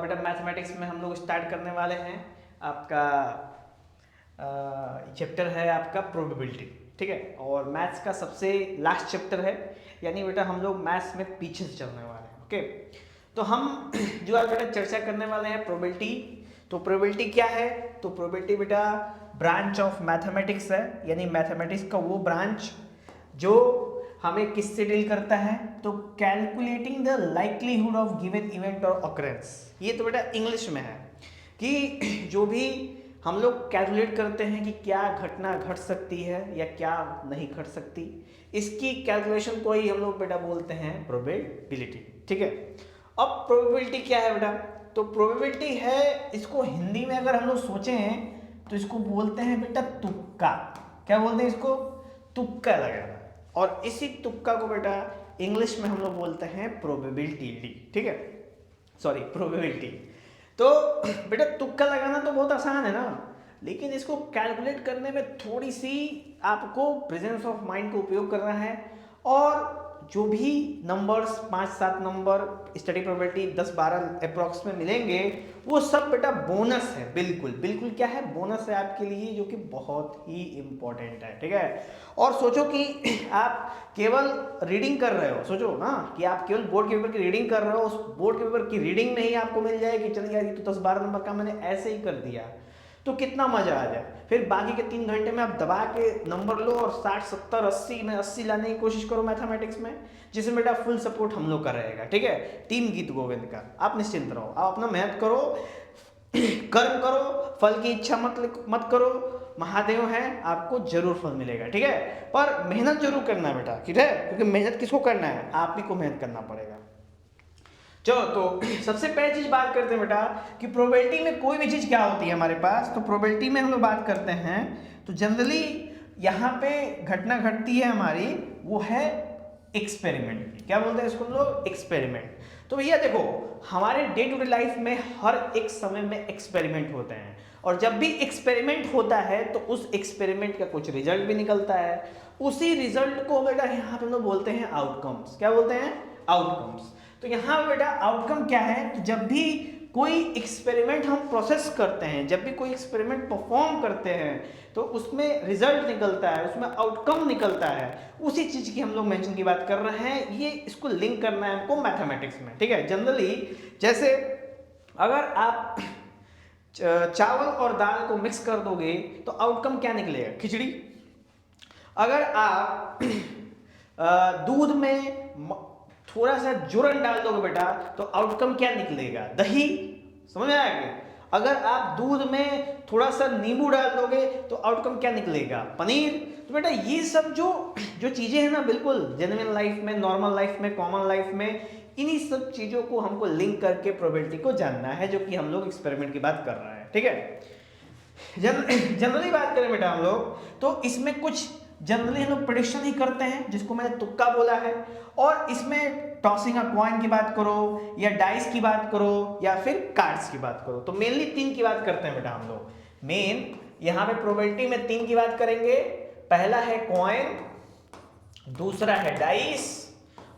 बेटा मैथमेटिक्स में हम लोग स्टार्ट करने वाले हैं। आपका चैप्टर है आपका प्रोबेबिलिटी, ठीक है। और मैथ्स का सबसे लास्ट चैप्टर है, यानी बेटा हम लोग मैथ्स में पीछे से चलने वाले हैं। ओके, तो हम जो आज बेटा चर्चा करने वाले हैं प्रोबेबिलिटी। तो प्रोबेबिलिटी क्या है? तो प्रोबेबिलिटी बेटा ब्रांच ऑफ मैथमेटिक्स है, यानी मैथमेटिक्स का वो ब्रांच जो हमें किससे डील करता है? तो calculating the likelihood of given event और ऑकरेंस। ये तो बेटा इंग्लिश में है कि जो भी हम लोग कैलकुलेट करते हैं कि क्या घटना घट सकती है या क्या नहीं घट सकती, इसकी कैलकुलेशन को ही हम लोग बेटा बोलते हैं प्रोबेबिलिटी, ठीक है। अब प्रोबेबिलिटी क्या है बेटा? तो प्रोबेबिलिटी है, इसको हिंदी में अगर हम लोग सोचें तो इसको बोलते हैं बेटा तुक्का। क्या बोलते हैं इसको? तुक्का लगाना। और इसी तुक्का को बेटा इंग्लिश में हम लोग बोलते हैं प्रोबेबिलिटी, ठीक है, सॉरी प्रोबेबिलिटी। तो बेटा तुक्का लगाना तो बहुत आसान है ना, लेकिन इसको कैलकुलेट करने में थोड़ी सी आपको प्रेजेंस ऑफ माइंड का उपयोग करना है। और जो भी numbers 5-7 number study probability 10-12 approx में मिलेंगे, वो सब बेटा बोनस है। बिल्कुल बिल्कुल क्या है? बोनस है आपके लिए, जो कि बहुत ही इंपॉर्टेंट है, ठीक है। और सोचो कि आप केवल रीडिंग कर रहे हो, सोचो ना कि आप केवल बोर्ड के पेपर की रीडिंग कर रहे हो, उस बोर्ड के पेपर की रीडिंग में ही आपको मिल जाए कि चल यार ये तो 10-12 नंबर का मैंने ऐसे ही कर दिया, तो कितना मजा आ जाए। फिर बाकी के 3 घंटे में आप दबा के नंबर लो और 60, 70, 80 में 80 लाने की कोशिश करो मैथमेटिक्स में, जिसमें बेटा फुल सपोर्ट हम लोग का रहेगा, ठीक है। टीम गीत गोविंद का, आप निश्चिंत रहो, आप अपना मेहनत करो, कर्म करो, फल की इच्छा मत करो, महादेव हैं, आपको जरूर फल मिलेगा, ठीक है। पर मेहनत जरूर करना है बेटा, ठीक है, क्योंकि मेहनत किसको करना है? आप ही को मेहनत करना पड़ेगा। चलो, तो सबसे पहली चीज बात करते हैं बेटा कि प्रोबेबिलिटी में कोई भी चीज क्या होती है हमारे पास। तो प्रोबेबिलिटी में हम लोग बात करते हैं तो जनरली यहाँ पे घटना घटती है हमारी, वो है एक्सपेरिमेंट। क्या बोलते हैं इसको हम लोग? एक्सपेरिमेंट। तो भैया देखो, हमारे डे टू डे लाइफ में हर एक समय में एक्सपेरिमेंट होते हैं, और जब भी एक्सपेरिमेंट होता है तो उस एक्सपेरिमेंट का कुछ रिजल्ट भी निकलता है। उसी रिजल्ट को बेटा यहाँ पे हम लोग बोलते हैं आउटकम्स। क्या बोलते हैं? आउटकम्स। तो यहाँ बेटा आउटकम क्या है? तो जब भी कोई एक्सपेरिमेंट हम प्रोसेस करते हैं, जब भी कोई एक्सपेरिमेंट परफॉर्म करते हैं, तो उसमें रिजल्ट निकलता है, उसमें आउटकम निकलता है, उसी चीज की हम लोग मेंशन की बात कर रहे हैं। ये इसको लिंक करना है हमको मैथमेटिक्स में, ठीक है। जनरली जैसे अगर आप चावल और दाल को मिक्स कर दोगे तो आउटकम क्या निकलेगा? खिचड़ी। अगर आप दूध में थोड़ा सा जोरन डाल दोगे बेटा तो आउटकम क्या निकलेगा? दही। समझ में आया क्या? अगर आप दूध में थोड़ा सा नींबू डाल दोगे तो आउटकम क्या निकलेगा? पनीर। तो बेटा ये सब जो चीजें हैं ना, बिल्कुल जेन्युइन लाइफ में, नॉर्मल लाइफ में, कॉमन लाइफ में, इन्हीं सब चीजों को हमको लिंक करके प्रोबेबिलिटी को जानना है, जो कि हम लोग एक्सपेरिमेंट की बात कर रहे हैं, ठीक है। जनरली बात करें बेटा हम लोग तो इसमें कुछ जनरली हम लोग प्रेडिक्शन ही करते हैं, जिसको मैंने तुक्का बोला है। और इसमें टॉसिंग अ कॉइन की बात करो, या डाइस की बात करो, या फिर कार्ड्स की बात करो, तो मेनली 3 की बात करते हैं बेटा हम लोग। मेन यहाँ पे प्रोबेबिलिटी में 3 की बात करेंगे। पहला है कॉइन, दूसरा है डाइस,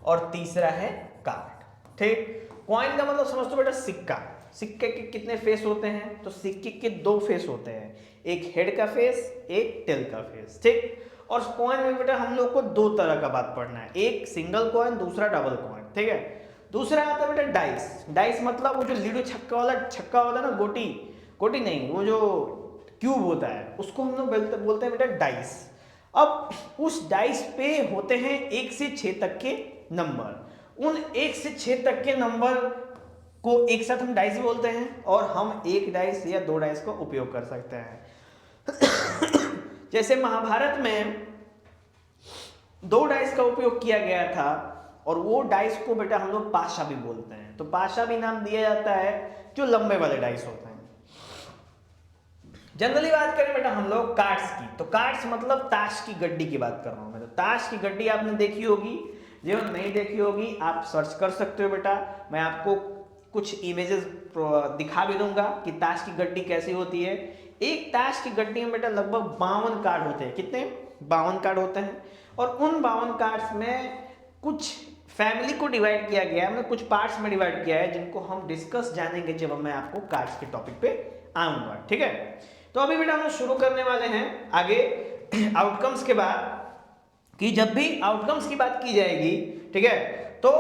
और तीसरा है कार्ड, ठीक। कॉइन का मतलब समझ दो बेटा सिक्का। सिक्के के कितने फेस होते हैं? तो सिक्के के 2 फेस होते हैं, एक हेड का फेस, एक टेल का फेस, ठीक। और कॉइन में बेटा हम लोग को 2 तरह का बात पढ़ना है, एक सिंगल कॉइन, दूसरा डबल कॉइन, ठीक है। दूसरा आता है बेटा डाइस। डाइस मतलब वो जो लीडो छक्का वाला छक्का होता है ना, गोटी नहीं, वो जो क्यूब होता है, उसको हम लोग बोलते हैं बेटा डाइस। अब उस डाइस पे होते हैं 1 से 6 तक के नंबर। उन 1 से 6 तक के नंबर को एक साथ हम डाइस बोलते हैं, और हम 1 डाइस या 2 डाइस का उपयोग कर सकते हैं। जैसे महाभारत में 2 डाइस का उपयोग किया गया था, और वो डाइस को बेटा हम लोग पाशा भी बोलते हैं। तो पाशा भी नाम दिया जाता है जो लंबे वाले डाइस होते हैं। जनरली बात करें बेटा हम लोग कार्ड्स की, तो कार्ड्स मतलब ताश की गड्डी की बात कर रहा हूं मैं। तो ताश की गड्डी आपने देखी होगी, जो नहीं देखी होगी आप सर्च कर सकते हो बेटा। मैं आपको कुछ इमेजेस दिखा भी दूंगा कि ताश की गड्डी कैसी होती है। एक ताश की गड्डी में बेटा लगभग 52 कार्ड होते हैं। कितने? 52 कार्ड होते हैं। और उन 52 कार्ड्स में कुछ फैमिली को डिवाइड किया गया है, मतलब कुछ पार्ट्स में डिवाइड किया है, जिनको हम डिस्कस जानेंगे जब मैं आपको कार्ड्स के टॉपिक पे आऊंगा, ठीक है। तो अभी बेटा हम शुरू करने वाले हैं आगे आउटकम्स के बाद, कि जब भी आउटकम्स की बात की जाएगी, ठीक है, तो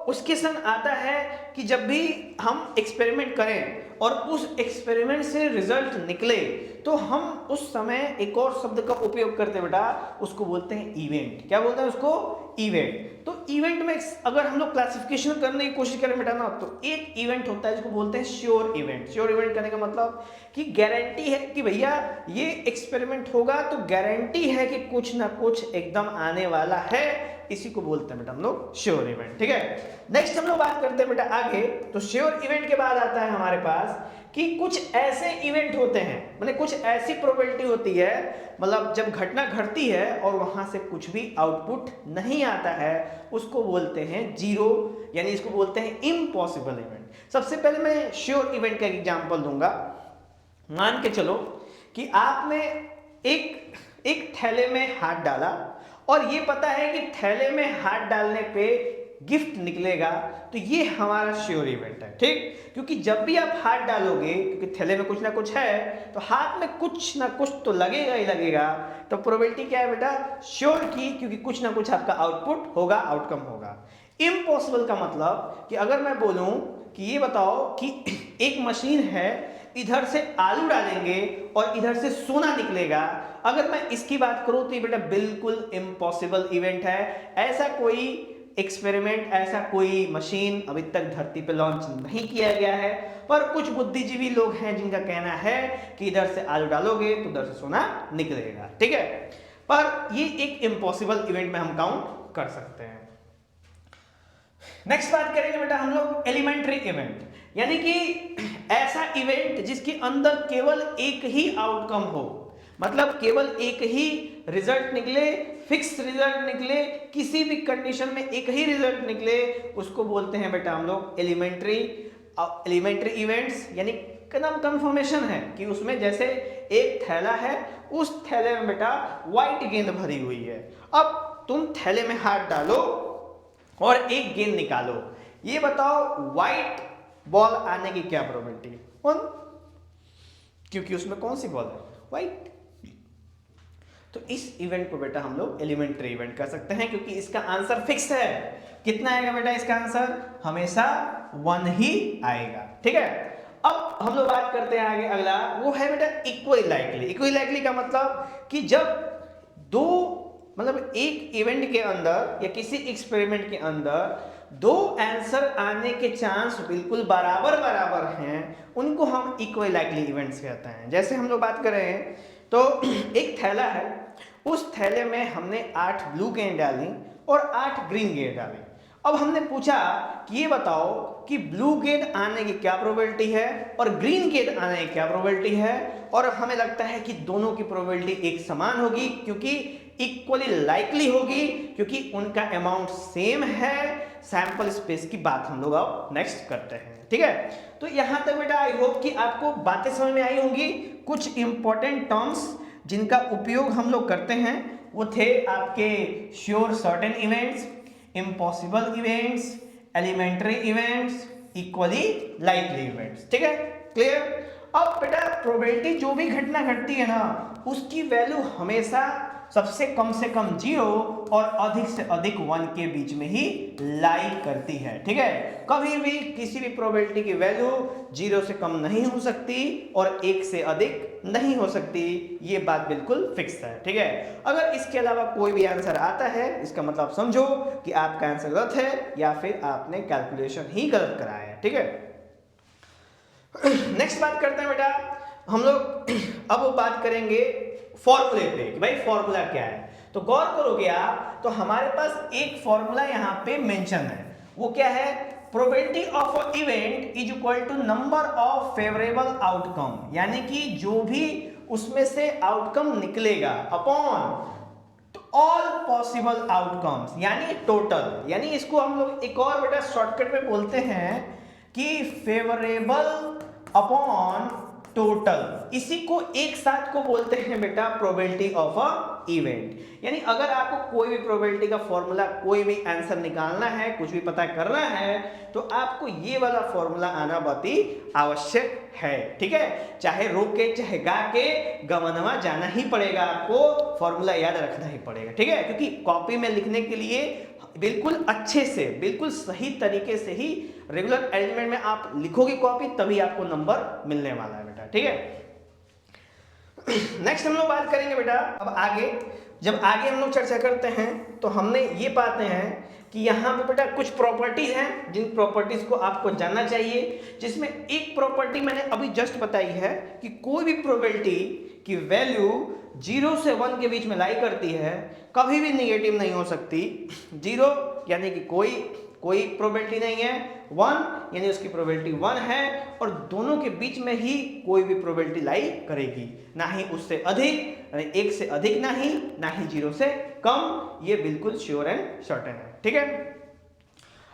उसके संग आता है कि जब भी हम एक्सपेरिमेंट करें और उस एक्सपेरिमेंट से रिजल्ट निकले, तो हम उस समय एक और शब्द का उपयोग करते हैं बेटा, उसको बोलते हैं इवेंट। क्या बोलते हैं उसको? इवेंट। तो इवेंट में अगर हम लोग क्लासिफिकेशन करने की कोशिश करें बेटा ना, तो एक इवेंट होता है जिसको बोलते हैं श्योर इवेंट। श्योर इवेंट करने का मतलब कि गारंटी है कि भैया ये एक्सपेरिमेंट होगा, तो गारंटी है कि कुछ ना कुछ एकदम आने वाला है, इसी को बोलते हैं बेटा हम लोग श्योर इवेंट, ठीक है। नेक्स्ट हम लोग बात करते हैं बेटा आगे, तो श्योर इवेंट के बाद आता है हमारे पास कि कुछ ऐसे इवेंट होते हैं, मतलब कुछ ऐसी प्रोबेबिलिटी होती है, मतलब जब घटना घटती है और वहां से कुछ भी आउटपुट नहीं आता है, उसको बोलते हैं जीरो, यानी इसको बोलते हैं इम्पॉसिबल इवेंट। सबसे पहले मैं श्योर इवेंट का एग्जांपल दूंगा। मान के चलो कि आपने एक थैले में हाथ डाला और ये पता है कि थैले में हाथ डालने पे गिफ्ट निकलेगा, तो ये हमारा श्योर इवेंट है, ठीक। क्योंकि जब भी आप हाथ डालोगे, क्योंकि थैले में कुछ ना कुछ है, तो हाथ में कुछ ना कुछ तो लगेगा ही लगेगा, तो प्रोबेबिलिटी क्या है बेटा? श्योर की, क्योंकि कुछ ना कुछ आपका आउटपुट होगा, आउटकम होगा। इम्पॉसिबल का मतलब कि अगर मैं बोलूं कि ये बताओ कि एक मशीन है, इधर से आलू डालेंगे और इधर से सोना निकलेगा, अगर मैं इसकी बात करूं तो ये बेटा बिल्कुल इम्पॉसिबल इवेंट है। ऐसा कोई एक्सपेरिमेंट, ऐसा कोई मशीन अभी तक धरती पे लॉन्च नहीं किया गया है, पर कुछ बुद्धिजीवी लोग हैं जिनका कहना है कि इधर से आलू डालोगे तो उधर से सोना निकलेगा, ठीक है। पर ये एक इम्पॉसिबल इवेंट में हम काउंट कर सकते हैं। नेक्स्ट बात करेंगे बेटा हम लोग एलिमेंट्री इवेंट, यानी कि ऐसा इवेंट जिसके अंदर केवल एक ही आउटकम हो, मतलब केवल एक ही रिजल्ट निकले, फिक्स रिजल्ट निकले, किसी भी कंडीशन में एक ही रिजल्ट निकले, उसको बोलते हैं बेटा हम लोग एलिमेंट्री इवेंट्स। यानी नाम कंफर्मेशन है कि उसमें जैसे एक थैला है, उस थैले में बेटा व्हाइट गेंद भरी हुई है, अब तुम थैले में हाथ डालो और एक गेंद निकालो, ये बताओ व्हाइट बॉल आने की क्या प्रोबेबिलिटी? 1, क्योंकि उसमें कौन सी बॉल है? व्हाइट। तो इस इवेंट को बेटा हम लोग एलिमेंट्री इवेंट कर सकते हैं, क्योंकि इसका आंसर फिक्स है। कितना आएगा बेटा इसका आंसर? हमेशा 1 ही आएगा, ठीक है। अब हम लोग बात करते हैं आगे, अगला वो है बेटा इक्वली लाइकली। इक्वली लाइकली का मतलब कि जब दो, मतलब एक इवेंट के अंदर या किसी एक्सपेरिमेंट के अंदर दो आंसर आने के चांस बिल्कुल बराबर बराबर हैं, उनको हम इक्वली लाइकली इवेंट्स कहते हैं। जैसे हम लोग बात करें तो एक थैला है, उस थैले में हमने 8 ब्लू गेंद डाली और 8 ग्रीन गेंद डाली। अब हमने पूछा कि ये बताओ कि ब्लू गेंद आने की क्या प्रोबेबिलिटी है और ग्रीन गेंद आने की क्या प्रोबेबिलिटी है, और हमें लगता है कि दोनों की प्रोबेबिलिटी एक समान होगी, क्योंकि इक्वली लाइकली होगी, क्योंकि उनका अमाउंट सेम है। सैंपल स्पेस की बात हम लोग अब नेक्स्ट करते हैं, ठीक है। तो यहां तक बेटा आई होप कि आपको बातें समझ में आई होंगी। कुछ इंपॉर्टेंट टर्म्स जिनका उपयोग हम लोग करते हैं वो थे आपके sure certain events, impossible events, elementary events, equally likely events, ठीक है, क्लियर। अब बेटा प्रोबेबिलिटी जो भी घटना घटती है ना, उसकी वैल्यू हमेशा सबसे कम से कम 0 और अधिक से अधिक 1 के बीच में ही लाई करती है, ठीक है। कभी भी किसी भी प्रोबेबिलिटी की वैल्यू 0 से कम नहीं हो सकती और 1 से अधिक नहीं हो सकती, ये बात बिल्कुल फिक्स है, ठीक है। अगर इसके अलावा कोई भी आंसर आता है, इसका मतलब समझो कि आपका आंसर गलत है या फिर आपने कैलकुलेशन ही गलत कराया है, ठीक है। नेक्स्ट बात करते हैं बेटा हम लोग, अब बात करेंगे फॉर्मूले पे कि भाई फॉर्मूला क्या है। तो गौर करोगे आप तो हमारे पास एक फॉर्मूला यहाँ पे मेंशन है, वो क्या है? Probability of a event is equal to number of favourable outcome, यानी कि जो भी उसमें से आउटकम निकलेगा अपॉन ऑल पॉसिबल आउटकम्स, यानी टोटल। यानी इसको हम लोग एक और बेटा शॉर्टकट में बोलते हैं कि फेवरेबल अपॉन टोटल, इसी को एक साथ को बोलते हैं बेटा प्रोबेबिलिटी ऑफ अ इवेंट। यानी अगर आपको कोई भी प्रोबेबिलिटी का फॉर्मूला, कोई भी आंसर निकालना है, कुछ भी पता करना है, तो आपको ये वाला फॉर्मूला आना बहुत ही आवश्यक है। ठीक है, चाहे रोक के चाहे गा के गमनवा जाना ही पड़ेगा, आपको फॉर्मूला याद रखना ही पड़ेगा। ठीक है, क्योंकि कॉपी में लिखने के लिए बिल्कुल अच्छे से, बिल्कुल सही तरीके से ही रेगुलर अरेंजमेंट में आप लिखोगे कॉपी, तभी आपको नंबर मिलने वाला है बेटा। ठीक है, नेक्स्ट हम लोग बात करेंगे बेटा अब आगे। जब आगे हम लोग चर्चा करते हैं तो हमने ये पाते हैं कि यहाँ पे बेटा कुछ प्रॉपर्टीज हैं, जिन प्रॉपर्टीज को आपको जानना चाहिए, जिसमें एक प्रॉपर्टी मैंने अभी जस्ट बताई है कि कोई भी प्रोबेबिलिटी की वैल्यू 0 से 1 के बीच में लाई करती है, कभी भी निगेटिव नहीं हो सकती। 0 यानी कि कोई प्रोबेबिलिटी नहीं है, 1 यानी उसकी प्रोबेबिलिटी 1 है, और दोनों के बीच में ही कोई भी प्रोबेबिलिटी लाई करेगी, ना ही उससे अधिक, 1 से अधिक नहीं, ना ही 0 से कम। ये बिल्कुल श्योर एंड सर्टेन है। ठीक है,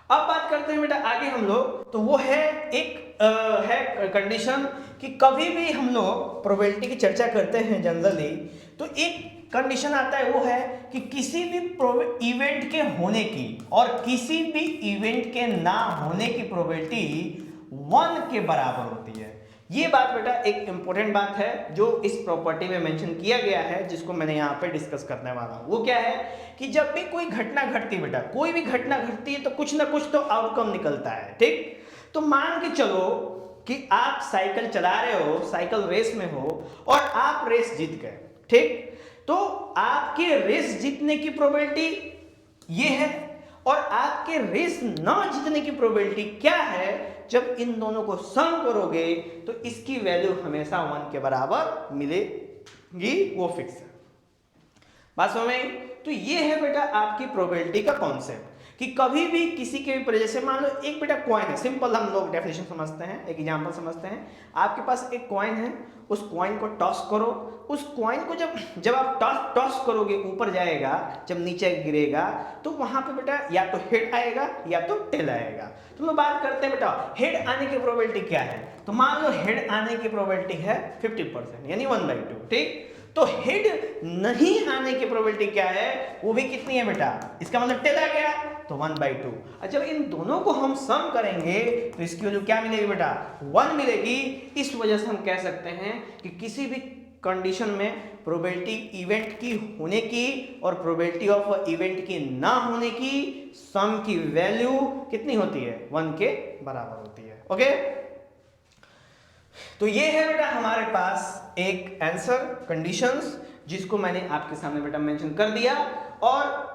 अब बात करते हैं बेटा आगे हम लोग, तो वो है एक है कंडीशन कि कभी भी हम लोग प्रोबेबिलिटी की चर्चा करते हैं जनरली, तो एक कंडीशन आता है, वो है कि किसी भी इवेंट के होने की और किसी भी इवेंट के ना होने की प्रोबेबिलिटी 1 के बराबर होती है। ये बात बेटा एक इंपॉर्टेंट बात है जो इस प्रॉपर्टी में मेंशन किया गया है, जिसको मैंने यहाँ पे डिस्कस करने वाला हूँ। वो क्या है कि जब भी कोई घटना घटती है बेटा, कोई भी घटना घटती है, तो कुछ ना कुछ तो आउटकम निकलता है। ठीक, तो मान के चलो कि आप साइकिल चला रहे हो, साइकिल रेस में हो, और आप रेस जीत गए। ठीक, तो आपके रेस जीतने की प्रोबेबिलिटी ये है, और आपके रेस ना जीतने की प्रोबेबिलिटी क्या है। जब इन दोनों को सम करोगे तो इसकी वैल्यू हमेशा 1 के बराबर मिलेगी, वो फिक्स है। बात समझ में? तो ये है बेटा आपकी प्रोबेबिलिटी का कॉन्सेप्ट कि कभी भी किसी के भी, जैसे मान लो एक बेटा कॉइन है, सिंपल हम लोग डेफिनेशन समझते हैं, एक एग्जांपल समझते हैं। आपके पास एक कॉइन है, उस कॉइन को टॉस करो, उस कॉइन को जब आप टॉस करोगे ऊपर जाएगा, जब नीचे गिरेगा तो वहां पे बेटा या तो हेड आएगा या तो टेल आएगा। तो हम बात करते हैं बेटा हेड आने की प्रोबेबिलिटी क्या है, तो मान लो हेड आने की प्रोबेबिलिटी है 50% यानी 1/2। ठीक, तो हेड नहीं आने की प्रोबेबिलिटी क्या है, वो भी कितनी है बेटा, इसका मतलब टेल आ गया तो 1/2। और जब इन दोनों को हम सम करेंगे तो इसकी वैल्यू क्या मिलेगी बेटा, 1 मिलेगी। इस वजह से हम कह सकते हैं कि किसी भी कंडीशन में प्रोबेबिलिटी इवेंट की होने की और प्रोबेबिलिटी ऑफ इवेंट की ना होने की सम की वैल्यू कितनी होती है, 1 के बराबर होती है। ओके, तो ये है बेटा हमारे पास एक आंसर कंडीशंस, जिसको मैंने आपके सामने बेटा मेंशन कर दिया। और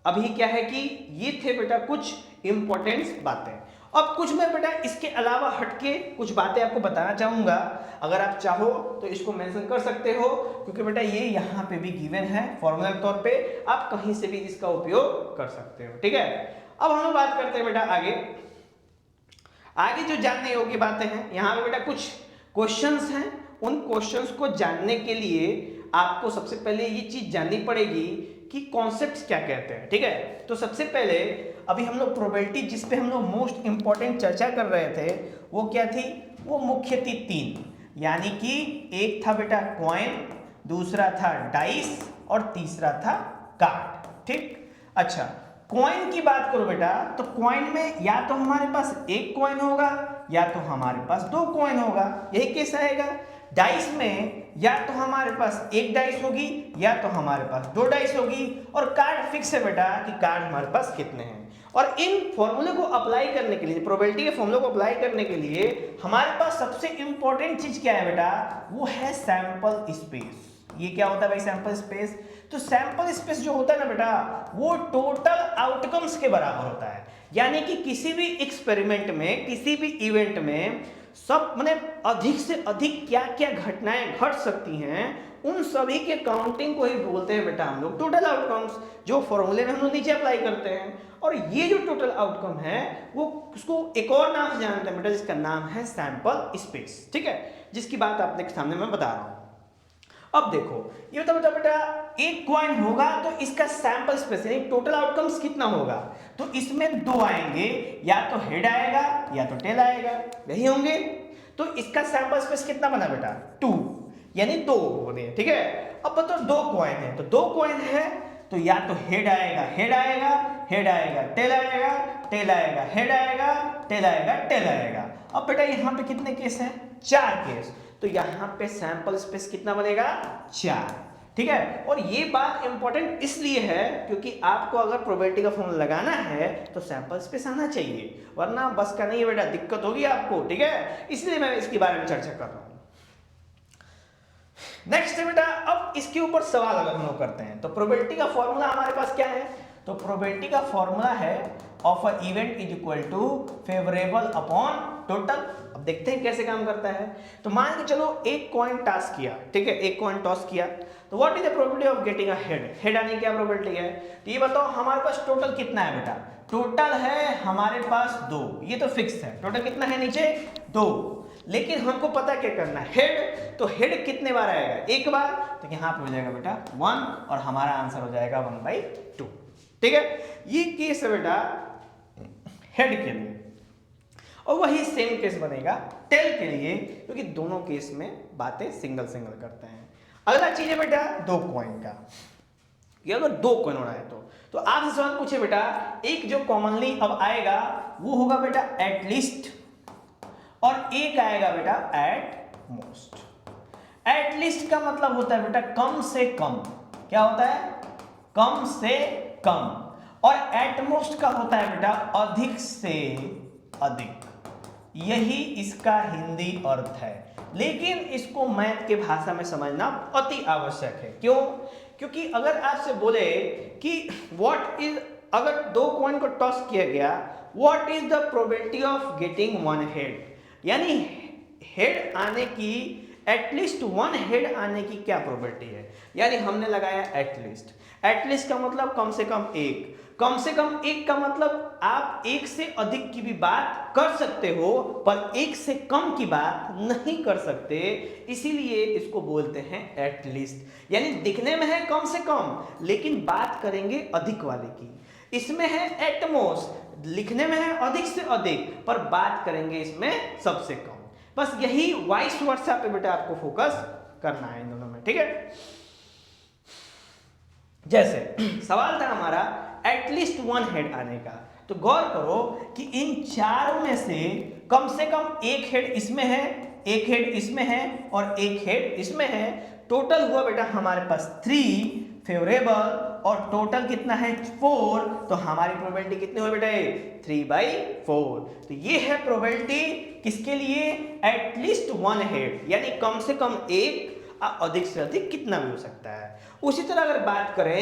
अभी क्या है कि ये थे बेटा कुछ इंपॉर्टेंट बातें। अब कुछ मैं बेटा इसके अलावा हटके कुछ बातें आपको बताना चाहूंगा, अगर आप चाहो तो इसको मेंशन कर सकते हो, क्योंकि बेटा ये यहाँ पे भी गिवन है फॉर्मूला के तौर पे, आप कहीं से भी इसका उपयोग कर सकते हो। ठीक है, अब हम लोग बात करते हैं बेटा आगे जो जानने योग्य बातें हैं। यहाँ पे बेटा कुछ क्वेश्चंस हैं, उन क्वेश्चंस को जानने के लिए आपको सबसे पहले ये चीज जाननी पड़ेगी कि कॉन्सेप्ट्स क्या कहते हैं। ठीक है, तो सबसे पहले अभी हम लोग प्रोबेबिलिटी जिस पे हम लोग मोस्ट इंपॉर्टेंट चर्चा कर रहे थे वो क्या थी, वो मुख्य थी 3, यानी कि एक था बेटा कॉइन, दूसरा था डाइस और तीसरा था कार्ड। ठीक, अच्छा कॉइन की बात करो बेटा, तो कॉइन में या तो हमारे पास एक कॉइन होगा या तो हमारे पास 2 कॉइन होगा, यही केस आएगा। डाइस में या तो हमारे पास एक डाइस होगी या तो हमारे पास 2 डाइस होगी, और कार्ड फिक्स है बेटा कि कार्ड हमारे पास कितने हैं। और इन फॉर्मूले को अप्लाई करने के लिए, प्रोबेबिलिटी के फॉर्मूले को अप्लाई करने के लिए हमारे पास सबसे इंपॉर्टेंट चीज क्या है बेटा, वो है सैंपल स्पेस। ये क्या होता है भाई सैंपल स्पेस, तो सैंपल स्पेस जो होता है ना बेटा, वो टोटल आउटकम्स के बराबर होता है। यानी कि किसी भी एक्सपेरिमेंट में, किसी भी इवेंट में सब माने अधिक से अधिक क्या क्या घटनाएं घट सकती हैं, उन सभी के काउंटिंग को ही बोलते हैं बेटा हम लोग टोटल आउटकम्स, जो फॉर्मूले में हम लोग नीचे अप्लाई करते हैं। और ये जो टोटल आउटकम है वो उसको एक और नाम से जानते हैं बेटा, जिसका नाम है सैंपल स्पेस। ठीक है, जिसकी बात आपके सामने मैं बता रहा हूं। अब देखो ये बता बेटा एक कॉइन होगा तो इसका सैंपल स्पेस यानी टोटल आउटकम्स कितना होगा, तो इसमें 2 आएंगे, या तो हेड आएगा या तो टेल आएगा, यही होंगे। तो इसका सैंपल स्पेस कितना बना बेटा 2, यानी 2 होने, ठीक है। अब बताओ 2 कॉइन है, तो 2 कॉइन है तो या तो हेड आएगा, हेड आएगा, हेड आएगा, टेल आएगा, टेल आएगा, हेड आएगा, टेल आएगा, टेल आएगा। अब बेटा यहाँ पे कितने केस हैं 4 केस, तो यहाँ पे सैंपल स्पेस कितना बनेगा 4, ठीक है। और ये बात इंपॉर्टेंट इसलिए है क्योंकि आपको अगर प्रोबेबिलिटी का फॉर्मूला लगाना है तो सैंपल स्पेस आना चाहिए, वरना बस का नहीं है बेटा, दिक्कत होगी आपको, ठीक है। इसलिए मैं इसके बारे में चर्चा कर रहा हूं। नेक्स्ट है बेटा, अब इसके ऊपर सवाल अगर हम लोग करते हैं तो प्रोबेबिलिटी का फॉर्मूला हमारे पास क्या है, तो प्रोबेबिलिटी का फॉर्मूला है of a event is equal to favourable upon total. अब देखते हैं कैसे काम करता है। तो मान के चलो एक कॉइन टॉस किया, ठीक है, एक कॉइन टॉस किया, तो what is the probability of getting a head, head आने की क्या प्रोबेबिलिटी है। तो ये बताओ हमारे पास टोटल कितना है बेटा, टोटल है हमारे पास 2, ये तो फिक्स है, टोटल कितना है नीचे 2, लेकिन हमको पता क्या करना है हेड, तो हेड कितने बार आएगा, एक बार, तो यहाँ पे हो जाएगा बेटा 1 और हमारा आंसर हो जाएगा 1/2, ठीक है। ये केस है बेटा हेड के लिए, और वही सेम केस बनेगा टेल के लिए, क्योंकि दोनों केस में बातें सिंगल सिंगल करते हैं। अगला चीज है बेटा 2 कॉइन का, ये अगर 2 कॉइन हो रहा है तो आपसे सवाल पूछे बेटा, एक जो कॉमनली अब आएगा वो होगा बेटा एटलीस्ट, और एक आएगा बेटा एट मोस्ट। एटलीस्ट का मतलब होता है बेटा कम से कम, क्या होता है, कम से कम, और एटमोस्ट का होता है बेटा अधिक से अधिक, यही इसका हिंदी अर्थ है। लेकिन इसको मैथ के भाषा में समझना अति आवश्यक है। क्यों? क्योंकि अगर आपसे बोले कि व्हाट इज, अगर 2 कॉइन को टॉस किया गया, what is the probability of getting 1 head, यानी हेड आने की, एटलीस्ट 1 हेड आने की क्या प्रोबेबिलिटी है, यानी हमने लगाया एटलीस्ट। एटलीस्ट का मतलब कम से कम एक, कम से कम एक का मतलब आप एक से अधिक की भी बात कर सकते हो पर एक से कम की बात नहीं कर सकते, इसीलिए इसको बोलते हैं एटलीस्ट। यानी दिखने में है कम से कम लेकिन बात करेंगे अधिक वाले की। इसमें है एटमोस्ट, लिखने में है अधिक से अधिक पर बात करेंगे इसमें सबसे कम। बस यही वाइस वर्सा पे बेटा आपको फोकस करना है इन दोनों में, ठीक है। जैसे सवाल था हमारा एटलीस्ट 1 हेड आने का, तो गौर करो कि इन चारों में से कम एक हेड इसमें है, एक हेड इसमें है और एक हेड इसमें है। टोटल हुआ बेटा हमारे पास 3 फेवरेबल और टोटल कितना है 4, तो हमारी प्रोबेबिलिटी कितनी हुई बेटा 3/4। तो ये है प्रोबेबिलिटी किसके लिए, एटलीस्ट 1 हेड, यानी कम से कम एक, अधिक से अधिक कितना भी हो सकता है। उसी तरह अगर बात करें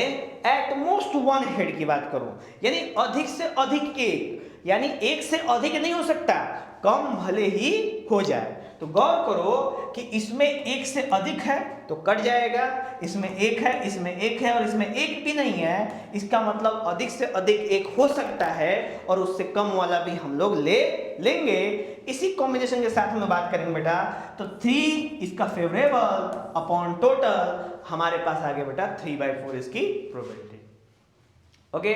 एटमोस्ट 1 हेड की बात करो, यानी अधिक से अधिक एक, यानी एक से अधिक नहीं हो सकता, कम भले ही हो जाए। तो गौर करो कि इसमें एक से अधिक है तो कट जाएगा, इसमें एक है, इसमें एक है और इसमें एक भी नहीं है, इसका मतलब अधिक से अधिक एक हो सकता है और उससे कम वाला भी हम लोग ले लेंगे। इसी कॉम्बिनेशन के साथ हम बात करेंगे बेटा, तो 3 इसका फेवरेबल अपॉन टोटल, हमारे पास आ गया बेटा 3/4 इसकी प्रोबेबिलिटी। ओके,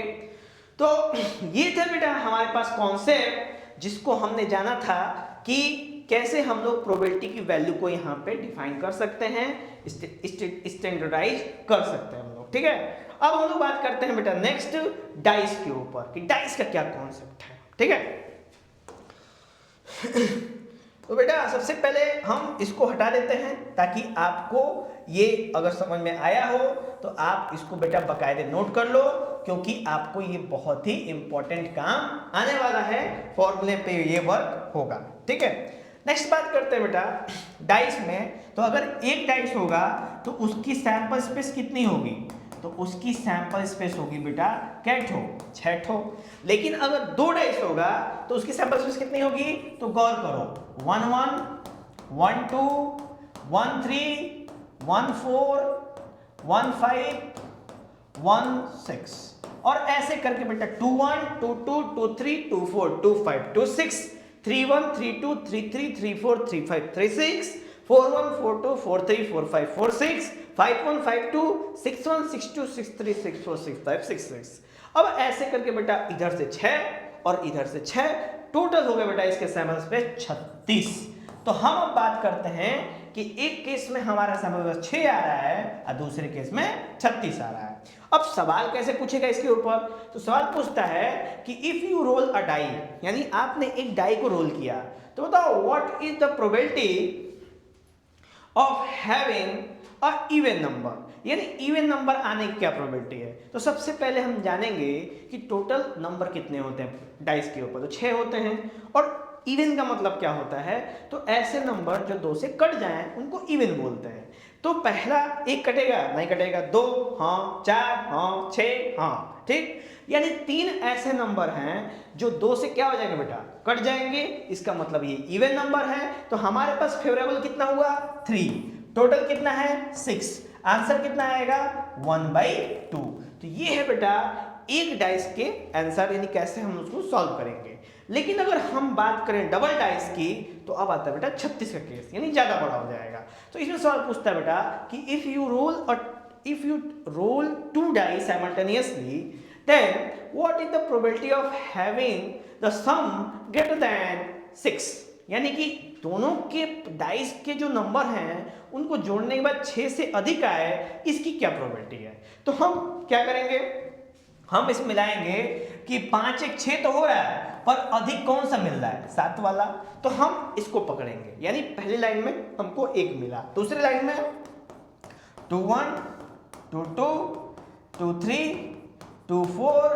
तो ये थे बेटा हमारे पास कॉन्सेप्ट जिसको हमने जाना था कि कैसे हम लोग प्रोबेबिलिटी की वैल्यू को यहाँ पे डिफाइन कर सकते हैं, स्टैंडर्डाइज कर सकते हैं हम लोग, ठीक है। अब हम लोग बात करते हैं बेटा नेक्स्ट डाइस के ऊपर कि डाइस का क्या कॉन्सेप्ट है, ठीक है। तो बेटा सबसे पहले हम इसको हटा देते हैं ताकि आपको ये अगर समझ में आया हो तो आप इसको बेटा बाकायदे नोट कर लो, क्योंकि आपको ये बहुत ही इंपॉर्टेंट काम आने वाला है, फॉर्मूले पे ये वर्क होगा, ठीक है। नेक्स्ट बात करते हैं बेटा डाइस में, तो अगर एक डाइस होगा तो उसकी सैंपल स्पेस कितनी होगी, तो उसकी सैंपल स्पेस होगी बेटा कैठो 6 ठो। लेकिन अगर 2 डाइस होगा तो उसकी सैंपल स्पेस कितनी होगी, तो गौर करो 1 1 1 2 1 3 1 4 1 5 1 6 और ऐसे करके बेटा 2 1 2 2 2 3 2 4 2 5 2 6 3 1 3 2 3 3 3 4 3 5 3 6 4 1 4 2 4 3 4 5 4 6 5 1 5 2 6 1 6 2 6 3 6 4 6 5 6 6। अब ऐसे करके बेटा इधर से 6 और इधर से 6, टोटल हो गया बेटा इसके सैंपल स्पेस 36। तो हम अब बात करते हैं कि एक केस में हमारा समय 6 आ रहा है और दूसरे केस में 36 आ रहा है। अब सवाल कैसे पूछेगा इसके ऊपर, तो सवाल पूछता है कि if you roll a die, यानी आपने एक डाई को रोल किया, तो बताओ what is the probability of having a even number, यानी इवन नंबर आने की क्या प्रोबेबिलिटी है। तो सबसे पहले हम जानेंगे कि टोटल नंबर कितने होते हैं डाइस के ऊपर, तो 6 होते हैं। और इवन का मतलब क्या होता है, तो ऐसे नंबर जो 2 से कट जाएं उनको इवन बोलते हैं। तो पहला एक कटेगा नहीं कटेगा, 2 हाँ, 4 हाँ, 6 हाँ, ठीक। यानी 3 ऐसे नंबर हैं जो 2 से क्या हो जाएंगे बेटा, कट जाएंगे, इसका मतलब ये इवन नंबर है। तो हमारे पास फेवरेबल कितना हुआ 3, टोटल कितना है 6, आंसर कितना आएगा 1/2। तो ये है बेटा एक डाइस के आंसर, यानी कैसे हम उसको सॉल्व करेंगे। लेकिन अगर हम बात करें डबल डाइस की, तो अब आता है बेटा 36 का केस, यानी ज्यादा बड़ा हो जाएगा। तो इसमें सवाल पूछता है बेटा कि if you roll 2 dice simultaneously, then what is the probability of having the sum greater than 6, यानी कि दोनों के डाइस के जो नंबर हैं उनको जोड़ने के बाद 6 से अधिक आए, इसकी क्या प्रोबेबिलिटी है। तो हम क्या करेंगे, हम इसमें मिलाएंगे कि 5 1 6 तो हो रहा है, पर अधिक कौन सा मिल रहा है 7 वाला, तो हम इसको पकड़ेंगे। यानी पहली लाइन में हमको 1 मिला, दूसरी लाइन में 2 1 2 2 2 3 2 4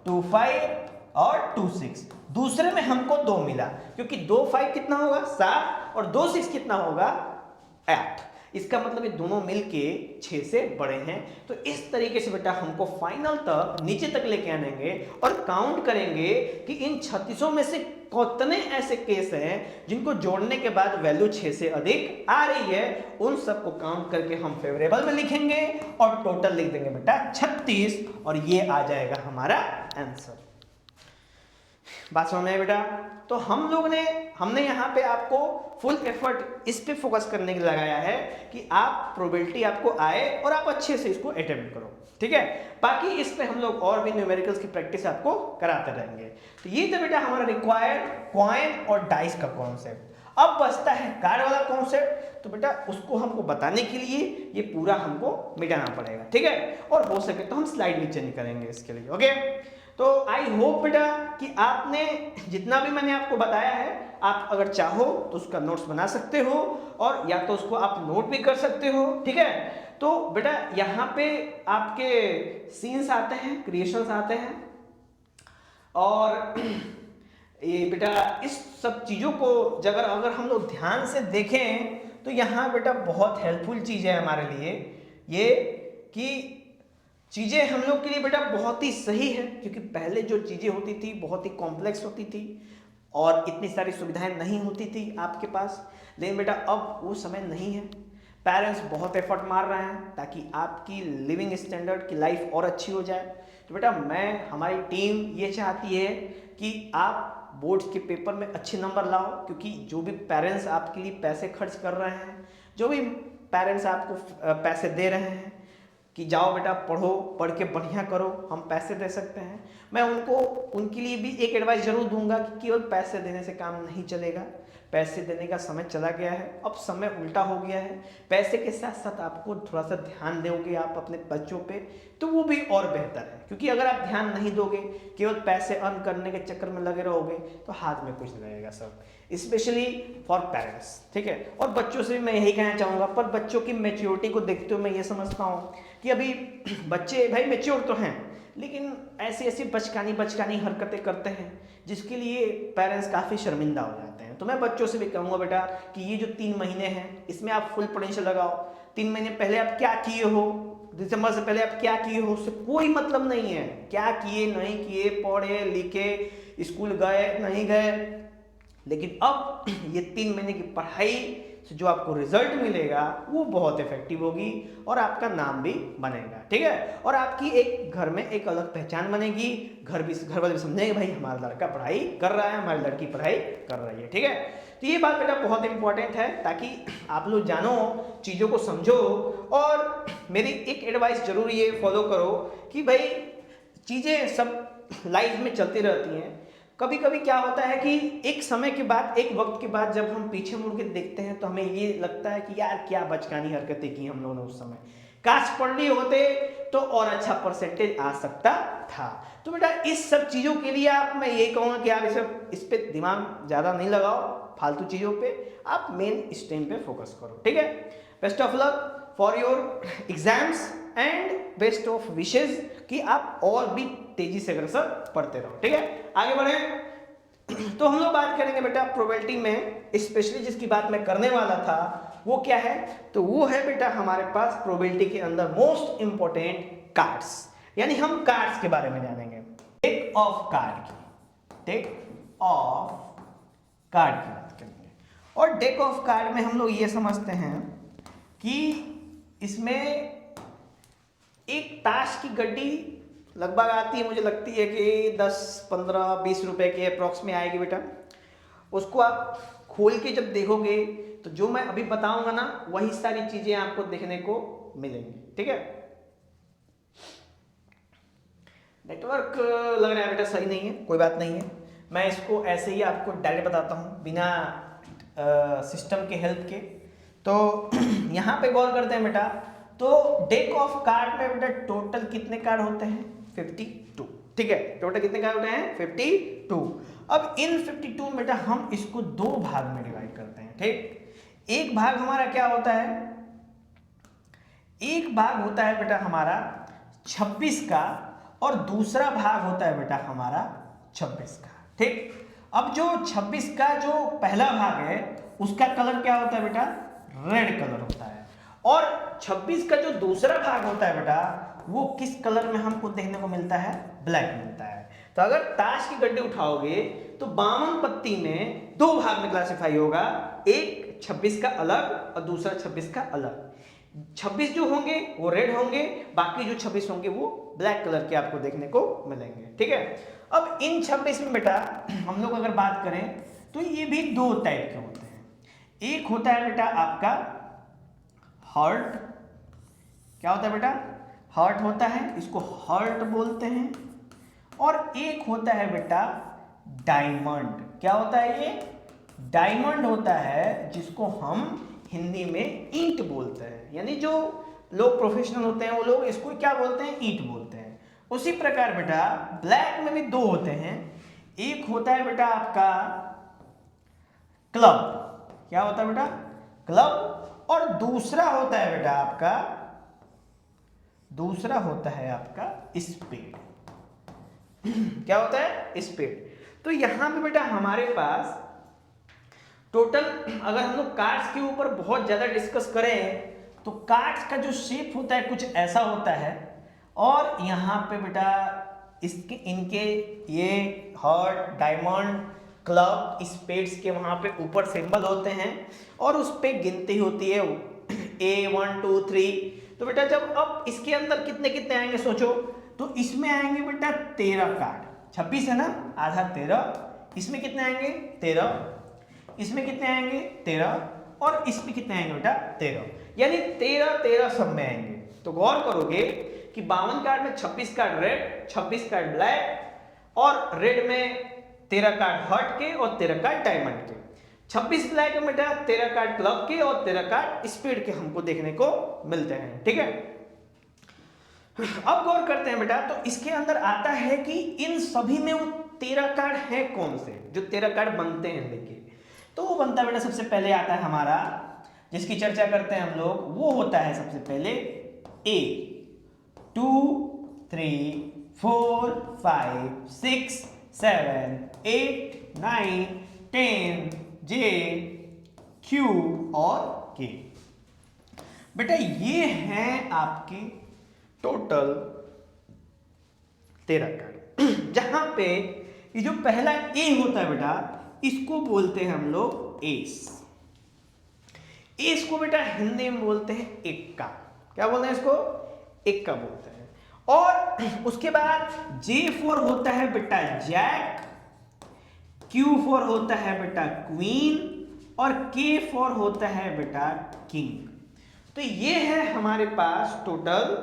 2 5 और 2 6, दूसरे में हमको 2 मिला, क्योंकि 2 5 कितना होगा 7 और 2 6 कितना होगा 8। इसका मतलब ये दोनों मिलके 6 से बड़े हैं। तो इस तरीके से बेटा हमको फाइनल तक नीचे तक लेके आनेंगे और काउंट करेंगे कि इन 36 में से कितने ऐसे केस हैं जिनको जोड़ने के बाद वैल्यू 6 से अधिक आ रही है। उन सबको काउंट करके हम फेवरेबल में लिखेंगे और टोटल लिख देंगे बेटा 36, और ये आ जाएगा हमारा आंसर। बात समझ में आई बेटा। तो हमने यहाँ पे आपको फुल एफर्ट इस पे फोकस करने के लिए लगाया है कि आप प्रोबेबिलिटी आपको आए और आप अच्छे से इसको अटेम्प्ट करो, ठीक है। बाकी इस पे हम लोग और भी न्यूमेरिकल्स की प्रैक्टिस आपको कराते रहेंगे। तो ये तो बेटा हमारा रिक्वायर्ड कॉइन और डाइस का कॉन्सेप्ट। अब बचता है कार्ड वाला कॉन्सेप्ट, तो बेटा उसको हमको बताने के लिए ये पूरा हमको मिटाना पड़ेगा, ठीक है। और हो सके तो हम स्लाइड भी चेंज करेंगे इसके लिए, ओके। तो आई होप बेटा कि आपने जितना भी मैंने आपको बताया है, आप अगर चाहो तो उसका नोट्स बना सकते हो, और या तो उसको आप नोट भी कर सकते हो, ठीक है। तो बेटा यहाँ पे आपके सीन्स आते हैं, क्रिएशंस आते हैं, और ये बेटा इस सब चीज़ों को अगर हम लोग ध्यान से देखें तो यहाँ बेटा बहुत हेल्पफुल चीज़ है हमारे लिए ये, कि चीज़ें हम लोग के लिए बेटा बहुत ही सही है। क्योंकि पहले जो चीज़ें होती थी बहुत ही कॉम्प्लेक्स होती थी और इतनी सारी सुविधाएं नहीं होती थी आपके पास। लेकिन बेटा अब वो समय नहीं है, पेरेंट्स बहुत एफर्ट मार रहे हैं ताकि आपकी लिविंग स्टैंडर्ड की लाइफ और अच्छी हो जाए। तो बेटा हमारी टीम ये चाहती है कि आप बोर्ड्स के पेपर में अच्छे नंबर लाओ, क्योंकि जो भी पेरेंट्स आपके लिए पैसे खर्च कर रहे हैं, जो भी पेरेंट्स आपको पैसे दे रहे हैं कि जाओ बेटा पढ़ो, पढ़ के बढ़िया करो, हम पैसे दे सकते हैं, मैं उनके लिए भी एक एडवाइस जरूर दूंगा कि केवल पैसे देने से काम नहीं चलेगा। पैसे देने का समय चला गया है, अब समय उल्टा हो गया है। पैसे के साथ साथ आपको थोड़ा सा ध्यान दोगे आप अपने बच्चों पे, तो वो भी और बेहतर है। क्योंकि अगर आप ध्यान नहीं दोगे, केवल पैसे अर्न करने के चक्कर में लगे रहोगे, तो हाथ में कुछ नहीं रहेगा सब, स्पेशली फॉर पेरेंट्स, ठीक है। और बच्चों से भी मैं यही कहना चाहूँगा, पर बच्चों की मैच्योरिटी को देखते हुए मैं ये समझता हूँ कि अभी बच्चे भाई मैच्योर तो हैं, लेकिन ऐसी बचकानी हरकतें करते हैं जिसके लिए पेरेंट्स काफ़ी शर्मिंदा हो जाते हैं। तो मैं बच्चों से भी कहूँगा बेटा कि ये जो 3 महीने हैं इसमें आप फुल पोटेंशियल लगाओ। 3 महीने पहले आप क्या किए हो, दिसंबर से पहले आप क्या किए हो, उससे कोई मतलब नहीं है। क्या किए नहीं किए, पढ़े लिखे, स्कूल गए नहीं गए, लेकिन अब ये 3 महीने की पढ़ाई से जो आपको रिजल्ट मिलेगा वो बहुत इफेक्टिव होगी और आपका नाम भी बनेगा, ठीक है। और आपकी एक घर में एक अलग पहचान बनेगी, घर वाले भी समझेंगे भाई हमारा लड़का पढ़ाई कर रहा है, हमारी लड़की पढ़ाई कर रही है, ठीक है। तो ये बात बेटा बहुत इंपॉर्टेंट है, ताकि आप लोग जानो, चीज़ों को समझो। और मेरी एक एडवाइस जरूर ये फॉलो करो कि भाई चीज़ें सब लाइफ में चलती रहती हैं, कभी कभी क्या होता है कि एक समय के बाद, एक वक्त के बाद जब हम पीछे मुड़ के देखते हैं तो हमें ये लगता है कि यार क्या बचकानी हरकतें की हम लोगों ने उस समय, काश पढ़ लिए होते तो और अच्छा परसेंटेज आ सकता था। तो बेटा इस सब चीज़ों के लिए आप, मैं ये कहूँगा कि आप इस पे दिमाग ज़्यादा नहीं लगाओ फालतू चीज़ों पे, आप मेन स्ट्रीम पे फोकस करो, ठीक है। Best of luck for your exams and best of wishes कि आप और भी तेजी से अग्रसर पढ़ते रहो, ठीक है। आगे बढ़े तो हम लोग बात करेंगे बेटा प्रोबेबिलिटी में, स्पेशली जिसकी बात मैं करने वाला था वो क्या है, तो वो है बेटा हमारे पास प्रोबेबिलिटी के अंदर मोस्ट इंपॉर्टेंट कार्ड्स, यानी हम कार्ड्स के बारे में जानेंगे। डेक ऑफ कार्ड की, डेक ऑफ कार्ड की बात करेंगे। और डेक ऑफ कार्ड में हम लोग ये समझते हैं कि इसमें एक ताश की गड्डी लगभग आती है, मुझे लगती है कि 10, 15, 20 रुपए के अप्रॉक्स में आएगी बेटा। उसको आप खोल के जब देखोगे तो जो मैं अभी बताऊंगा ना वही सारी चीजें आपको देखने को मिलेंगी, ठीक है। नेटवर्क लग रहा है बेटा सही नहीं है, कोई बात नहीं है, मैं इसको ऐसे ही आपको डायरेक्ट बताता हूँ बिना सिस्टम के हेल्प के। तो यहाँ पे गौर करते हैं बेटा, तो डेक ऑफ कार्ड में बेटा टोटल कितने कार्ड होते हैं, 52, ठीक है। टोटल कितने कार्ड होते हैं, 52। अब इन 52 में बेटा हम इसको दो भाग में डिवाइड करते हैं, ठीक। एक भाग हमारा क्या होता है, एक भाग होता है बेटा हमारा 26 का और दूसरा भाग होता है बेटा हमारा 26 का, ठीक। अब जो 26 का जो पहला भाग है उसका कलर क्या होता है बेटा, रेड कलर होता है। और 26 का जो दूसरा भाग होता है बेटा वो किस कलर में हमको देखने को मिलता है, ब्लैक मिलता है। तो अगर ताश की गड्डी उठाओगे तो 52 पत्ती में दो भाग में क्लासिफाई होगा, एक 26 का अलग और दूसरा 26 का अलग। 26 जो होंगे वो रेड होंगे, बाकी जो 26 होंगे वो ब्लैक कलर के आपको देखने को मिलेंगे, ठीक है। अब इन 26 में बेटा हम लोग अगर बात करें तो ये भी दो टाइप के होते हैं। एक होता है बेटा आपका हार्ट, क्या होता है बेटा, हार्ट होता है, इसको हार्ट बोलते हैं। और एक होता है बेटा डायमंड, क्या होता है ये, डायमंड होता है, जिसको हम हिंदी में ईंट बोलते हैं। यानी जो लोग प्रोफेशनल होते हैं वो लोग इसको क्या बोलते हैं, ईंट बोलते हैं। उसी प्रकार बेटा ब्लैक में भी दो होते हैं, एक होता है बेटा आपका क्लब, क्या होता है बेटा, क्लब। और दूसरा होता है बेटा आपका, दूसरा होता है आपका स्पेड, क्या होता है, स्पेड। तो यहां पे बेटा हमारे पास टोटल, अगर हम लोग कार्ड्स के ऊपर बहुत ज्यादा डिस्कस करें तो कार्ड्स का जो शेप होता है कुछ ऐसा होता है। और यहाँ पे बेटा इसके इनके ये हार्ट, डायमंड, क्लब, स्पेड्स के वहाँ पे ऊपर सिंबल होते हैं और उस पे गिनती होती है A 1 2 3। तो बेटा जब अब इसके अंदर कितने कितने आएंगे सोचो, तो इसमें आएंगे बेटा 13 कार्ड, 26 है ना, आधा 13, इसमें कितने आएंगे 13, इसमें कितने आएंगे 13 और इसमें कितने आएंगे बेटा 13, यानी 13 13 सब में आएंगे। तो गौर करोगे कि 52 कार्ड में 26 कार्ड रेड, 26 कार्ड ब्लैक और रेड में 13 कार्ड हार्ट के और 13 कार्ड डायमंड के, 26 ब्लैक में बेटा 13 कार्ड क्लब के और 13 कार्ड स्पीड के हमको देखने को मिलते हैं, ठीक है। अब गौर करते हैं बेटा, तो इसके अंदर आता है कि इन सभी में वो 13 कार्ड है कौन से, जो 13 कार्ड बनते हैं लेके, तो वो बनता है बेटा सबसे पहले आता है हमारा, जिसकी चर्चा करते हैं हम लोग, वो होता है सबसे पहले A 2 3 4 5 6 7 8 9 10 J Q और K। बेटा ये हैं आपके टोटल 13 कार्ड, जहां पे ये जो पहला A होता है बेटा इसको बोलते हैं हम लोग एस। एस को बेटा हिंदी में बोलते हैं इक्का, क्या बोलते हैं इसको, इक्का बोलते हैं। और उसके बाद J4 होता है बेटा जैक, Q4 होता है बेटा क्वीन और K4 होता है बेटा किंग। तो ये है हमारे पास टोटल,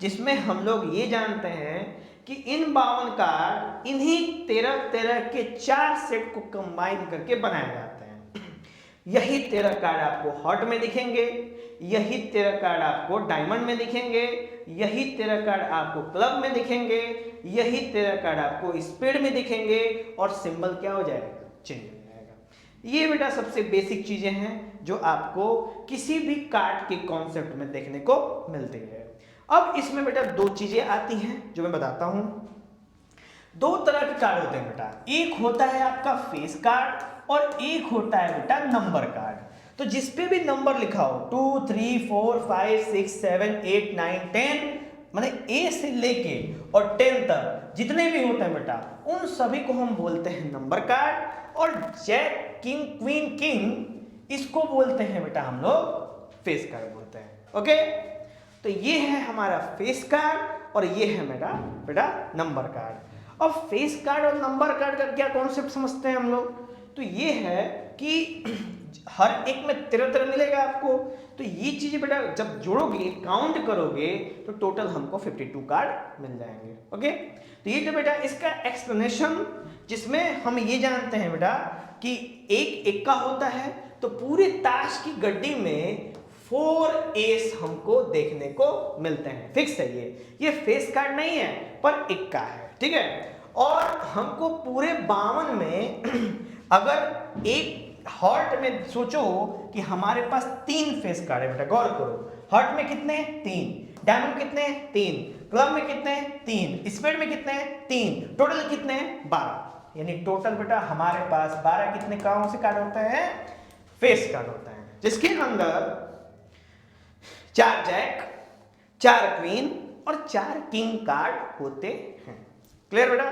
जिसमें हम लोग ये जानते हैं कि इन 52 कार्ड इन्हीं 13 के 4 सेट को कंबाइन करके बनाए जाते हैं। यही 13 कार्ड आपको हॉट में दिखेंगे, यही 13 कार्ड आपको डायमंड में दिखेंगे, यही 13 कार्ड आपको क्लब में दिखेंगे, यही 13 कार्ड आपको स्पीड में दिखेंगे और सिंबल क्या हो जाएगा, चेंज हो जाएगा। ये बेटा सबसे बेसिक चीजें हैं जो आपको किसी भी कार्ड के कॉन्सेप्ट में देखने को मिलती है। अब इसमें बेटा दो चीजें आती हैं जो मैं बताता हूं। दो तरह के कार्ड होते हैं बेटा, एक होता है आपका फेस कार्ड और एक होता है बेटा नंबर कार्ड। तो जिसपे भी नंबर लिखा हो 2, 3, 4, 5, 6, 7, 8, 9, 10 माने ए से लेके और 10 तक जितने भी होते हैं बेटा उन सभी को हम बोलते हैं नंबर कार्ड। और जैक, किंग, क्वीन, किंग इसको बोलते हैं बेटा हम लोग फेस कार्ड बोलते हैं। ओके, तो ये है हमारा फेस कार्ड और ये है मेरा बेटा नंबर कार्ड। अब फेस कार्ड और नंबर कार्ड का क्या कॉन्सेप्ट समझते हैं हम लोग, तो ये है कि हर एक में 13 मिलेगा आपको। तो ये चीजें बेटा जब जोड़ोगे, काउंट करोगे तो टोटल हमको 52 कार्ड मिल जाएंगे। ओके, तो ये तो बेटा इसका एक्सप्लेनेशन, जिसमें हम ये जानते हैं बेटा कि एक इक्का होता है तो पूरे ताश की गड्डी में 4 एस हमको देखने को मिलते हैं। फिक्स है ये फेस कार्ड नहीं है पर इक्का है, ठीक है। और हमको पूरे 52 में अगर एक हॉट में सोचो कि हमारे पास 3 फेस कार्ड है बेटा, गौर करो। हॉट में कितने हैं? 3। डायमंड कितने हैं? 3। क्लब में कितने हैं? 3। स्पेड में कितने हैं? 3। टोटल कितने हैं? 12। यानी टोटल बेटा हमारे पास 12 कितने कौन से कार्ड होते हैं? फेस कार्ड होते हैं, जिसके अंदर 4 जैक, 4 क्वीन और 4 किंग कार्ड होते हैं। क्लियर बेटा?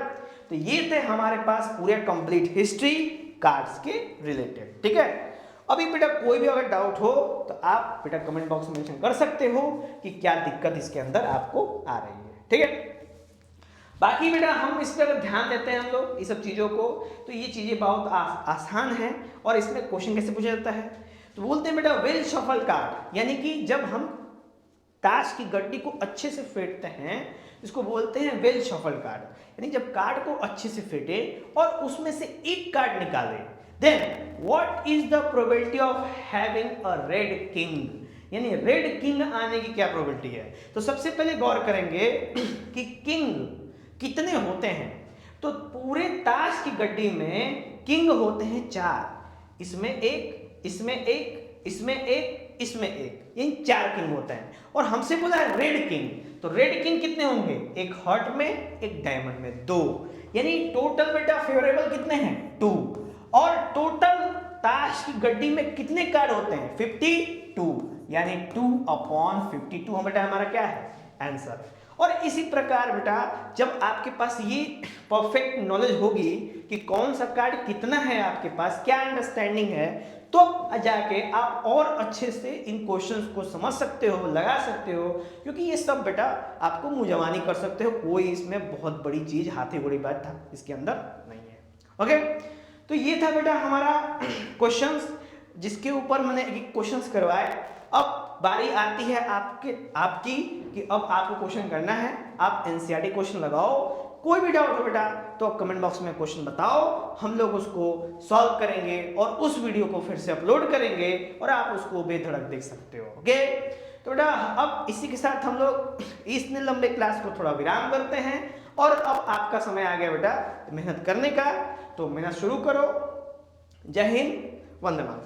तो ये थे हमारे पास पूरे कंप्लीट हिस्ट्री कार्ड्स के रिलेटेड, ठीक है। अभी बेटा कोई भी अगर डाउट हो तो आप बेटा कमेंट बॉक्स में मेंशन कर सकते हो कि क्या दिक्कत इसके अंदर आपको आ रही है, ठीक है। बाकी बेटा हम इस पर ध्यान देते हैं हम लोग ये सब चीजों को, तो ये चीजें बहुत आसान है। और इसमें क्वेश्चन कैसे पूछा जाता है, तो बोलते हैं बेटा वेल शफल कार्ड, यानी कि जब हम ताश की गड्डी को अच्छे से फेंटते हैं इसको बोलते हैं वेल शफल कार्ड। यानी जब कार्ड को अच्छे से फेंटे और उसमें से एक कार्ड निकाले, then what is the probability of having a red king, यानी रेड किंग आने की क्या प्रोबेबिलिटी है। तो सबसे पहले गौर करेंगे कि किंग कितने होते हैं। तो पूरे ताश की गड्डी में किंग होते हैं 4, इसमें एक, इसमें एक, इसमें एक, इसमें एक, यानी 4 किंग होते हैं। और हमसे बोला है रेड किंग, तो रेड किंग कितने होंगे? एक हॉट में, एक डायमंड में, 2। यानी टोटल बेटा फेवरेबल कितने हैं? 2। और टोटल ताश की गड्डी में कितने कार्ड होते हैं? 52, यानी 2/52 हम बेटा हमारा क्या है? आंसर। और इसी प्रकार बेटा जब आपके पास ये परफेक्ट नॉलेज होगी कि कौन सा कार्ड कितना है आपके पास, क्या अंडरस्टैंडिंग है, तो जाके आप और अच्छे से इन क्वेश्चंस को समझ सकते हो, लगा सकते हो, क्योंकि ये सब बेटा आपको मुंहजबानी कर सकते हो। कोई इसमें बहुत बड़ी चीज, हाथी बड़ी बात था इसके अंदर नहीं है। ओके, तो ये था बेटा हमारा क्वेश्चंस जिसके ऊपर मैंने क्वेश्चंस करवाए। अब बारी आती है आपकी कि अब आपको क्वेश्चन करना है। आप एनसीईआरटी क्वेश्चन लगाओ, कोई भी डाउट हो बेटा तो कमेंट बॉक्स में क्वेश्चन बताओ, हम लोग उसको सॉल्व करेंगे और उस वीडियो को फिर से अपलोड करेंगे और आप उसको बेधड़क देख सकते हो। ओके, तो बेटा अब इसी के साथ हम लोग इतने लंबे क्लास को थोड़ा विराम करते हैं और अब आपका समय आ गया बेटा मेहनत करने का। तो मेहनत शुरू करो। जय हिंद, वंदे मातरम।